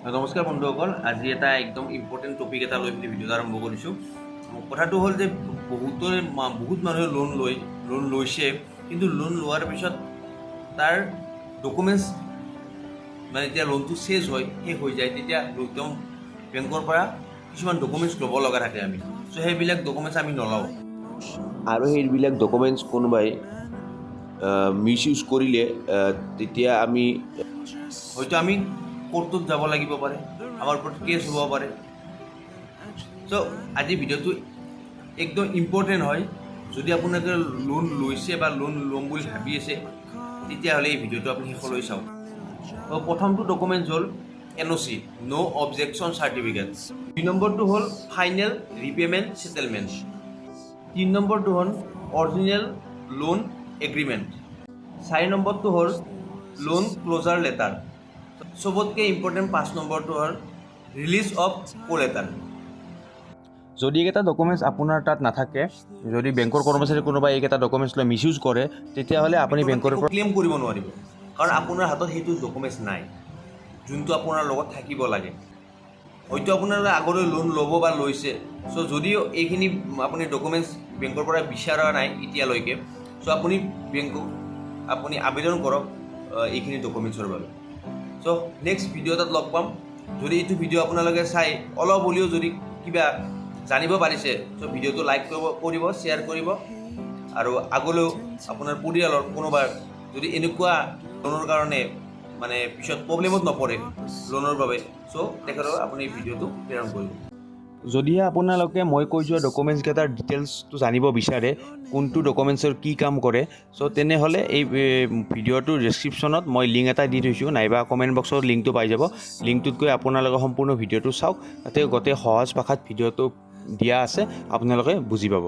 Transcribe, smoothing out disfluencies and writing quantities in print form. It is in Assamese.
নমস্কাৰ বন্ধুসকল, আজি এটা একদম ইম্পৰ্টেণ্ট টপিক এটা লৈ ভিডিঅ'টো আৰম্ভ কৰিছোঁ। কথাটো হ'ল যে বহুত মানুহে লোন লৈছে, কিন্তু লোন লোৱাৰ পিছত তাৰ ডকুমেণ্টছ মানে যেতিয়া লোনটো শেষ হৈ যায় তেতিয়া একদম বেংকৰ পৰা কিছুমান ডকুমেণ্টছ ল'ব লগা থাকে আমি। চ' সেইবিলাক ডকুমেণ্টছ আমি নলওঁ, আৰু সেইবিলাক ডকুমেণ্টছ কোনোবাই মিছ ইউজ কৰিলে তেতিয়া হয়তো আমি কোৰ্টত যাব লাগিব পাৰে, আমাৰ ওপৰত কেছ হ'ব পাৰে। চ' আজি ভিডিঅ'টো একদম ইম্পৰ্টেণ্ট হয়। যদি আপোনালোকে লোন লৈছে বা লোন ল'ম বুলি ভাবি আছে তেতিয়াহ'লে এই ভিডিঅ'টো আপুনি শেষলৈ চাওক। প্ৰথমটো ডকুমেণ্টছ হ'ল NOC, ন' অবজেকশ্যন চাৰ্টিফিকেট। 2 নম্বৰটো হ'ল ফাইনেল ৰিপে'মেণ্ট ছেটেলমেণ্ট। 3 নম্বৰটো হ'ল অৰিজিনেল লোন এগ্ৰিমেণ্ট। 4 নম্বৰটো হ'ল লোন ক্ল'জাৰ লেটাৰ। চবতকৈ ইম্পৰ্টেণ্ট 5 নম্বৰটো হ'ল ৰিলিজ অফ কোলেটাৰ। যদি এইকেইটা ডকুমেণ্টছ আপোনাৰ তাত নাথাকে, যদি বেংকৰ কৰ্মচাৰী কোনোবাই এইকেইটা ডকুমেণ্টছ লৈ মিছ ইউজ কৰে, তেতিয়াহ'লে আপুনি বেংকৰ পৰা ক্লেইম কৰিব নোৱাৰিব, কাৰণ আপোনাৰ হাতত সেইটো ডকুমেণ্টছ নাই যোনটো আপোনাৰ লগত থাকিব লাগে। হয়তো আপোনালোকে আগলৈ লোন ল'ব বা লৈছে, চ' যদিও এইখিনি আপুনি ডকুমেণ্টছ বেংকৰ পৰা বিচৰা নাই এতিয়ালৈকে, চ' আপুনি আবেদন কৰক এইখিনি ডকুমেণ্টছৰ বাবে। চ' নেক্সট ভিডিঅ' এটাত লগ পাম। যদি এইটো ভিডিঅ' আপোনালোকে চাই অলপ হ'লেও যদি কিবা জানিব পাৰিছে, চ' ভিডিঅ'টো লাইক কৰিব, শ্বেয়াৰ কৰিব, আৰু আগলৈও আপোনাৰ পৰিয়ালৰ কোনোবাৰ যদি এনেকুৱা লোনৰ কাৰণে মানে পিছত প্ৰব্লেমত নপৰে লোনৰ বাবে, চ' তেখেতক আপুনি ভিডিঅ'টো প্ৰেৰণ কৰিব। যদিহে আপোনালোকে মই কৈ যোৱা ডকুমেণ্টছকেইটাৰ ডিটেইলছটো জানিব বিচাৰে, কোনটো ডকুমেণ্টছৰ কি কাম কৰে, চ' তেনেহ'লে এই ভিডিঅ'টোৰ ডেছক্ৰিপশ্যনত মই লিংক এটা দি থৈছোঁ, নাইবা কমেণ্ট বক্সত লিংকটো পাই যাব। লিংকটোত গৈ আপোনালোকে সম্পূৰ্ণ ভিডিঅ'টো চাওক, তাতে গোটেই সহজ ভাষাত ভিডিঅ'টো দিয়া আছে, আপোনালোকে বুজি পাব।